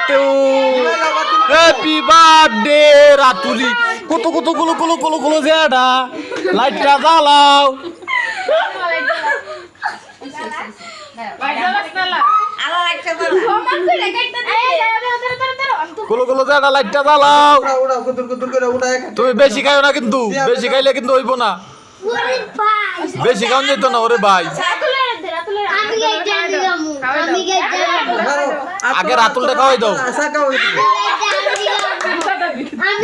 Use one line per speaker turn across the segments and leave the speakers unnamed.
two happy birthday রাতুলি কত কত গুলো গুলো গুলো গুলো যেটা লাইটটা জ্বালাও গুলো গুলো যেটা লাইটটা জ্বালাও তুমি বেশি খাইও না কিন্তু বেশি খাইলে কিন্তু হইব না বেশি খাওয়া যেত না ওরে ভাই আগে রাতুলটা খাওয়াই দাও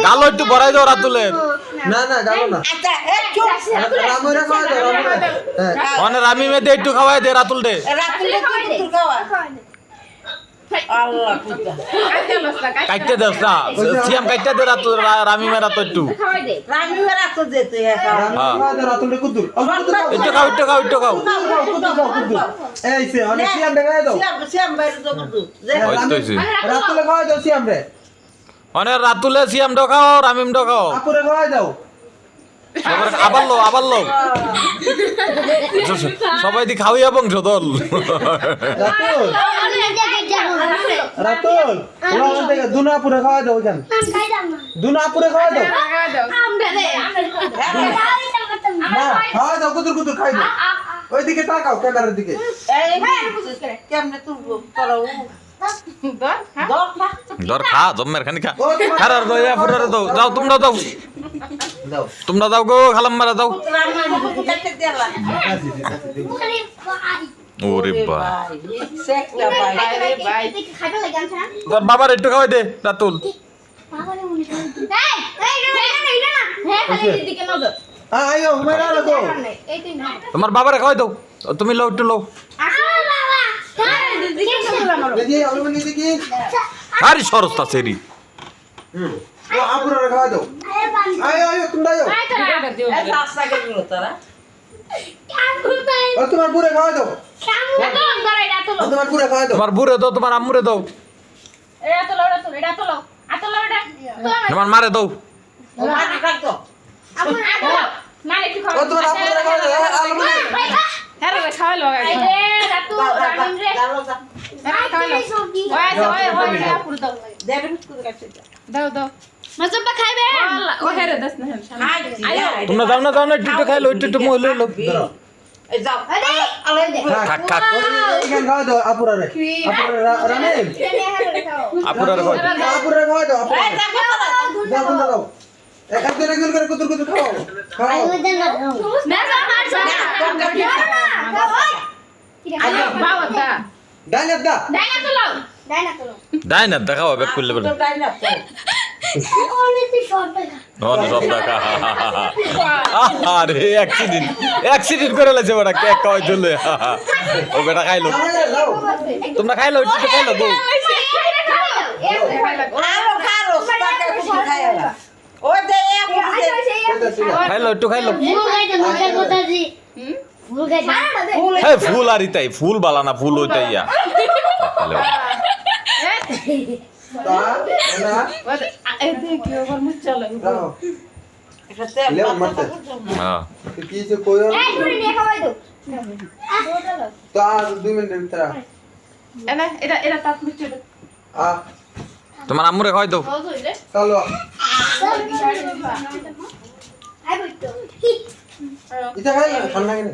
গালো একটু ভরাই দাও রাতুলের মানে রামি মেয়েদের একটু খাওয়াই দে রাতুল দে কাটতে দেস না সিয়াম কাটতে দে রাতুল রামি মেরা তো একটু একটু খাও একটু খাও একটু খাও মানে রাতুলে সিয়াম ড খাও রামিম ড খাও আবার লো সবাই দি খাওয়াইয়া বংশ দল
রাতুল দুনাপুরে খাওয়া দাও কেন দুনাপুরে খাওয়া দাও খাওয়া দাও কুতুর কুতুর খাই দাও ওইদিকে তাকাও ক্যামেরার দিকে
কেমনে তুলবো করো
দর খা জম্মের খানি খা খারার দাও ইয়া ফুরার দাও যাও তোমরা দাও তোমরা দাও গো খালাম মারা দাও ওরে ভাই তোর বাবার একটু খাওয়াই দে রাতুল
আইও মেরা লাগো
তোমার বাবারে খাওয়াই দাও তুমি লও একটু লও
দেখি অলমনি দেখি
আরে সরস্তা সেরি
ও আপুরা খাওয়া দাও আইও তোমরা আইও ও তোমার বুড়ে খাওয়া দাও তোমার বুড়ে খাওয়া দাও
তোমার বুড়ে দাও তোমার আম্মুরে দাও তোমার মারে দাও
ও তোমার আপুরা খাওয়া দাও অলমনি
তোমরা যাও না একটু খাইলো একটু মহিলা লো থাক থাক
এখানে খাওয়া দাও আপুরা রে রানে
আপুরা খাওয়াই
আপুরা খাওয়া দাও আপুরা দাও তোমরা দাও একজন একজন করে কুতুর কুতুর খাও খাও ডাইনাত দা
ডাইনাত দেখাও ব্যাক করলে বলে সব টাকা আরে অ্যাক্সিডেন্ট করে লাগছে বেটা কেক খাওয়াই চলে ও বেটা খাইলো তোমরা খাইলো একটু খাইলো তো খাইলো একটু খাইলো এই ফুল আর ইতাই ফুল বালা না ফুল ওইটাই ইয়া
তা না লেও মত
হ্যাঁ
কি যে কোয়ো তা 2 মিনিট ভিতর আ
তোমার আম্মুরে খাওয়াই দাও
চলো এটা খাই না ঠান্ডা কেন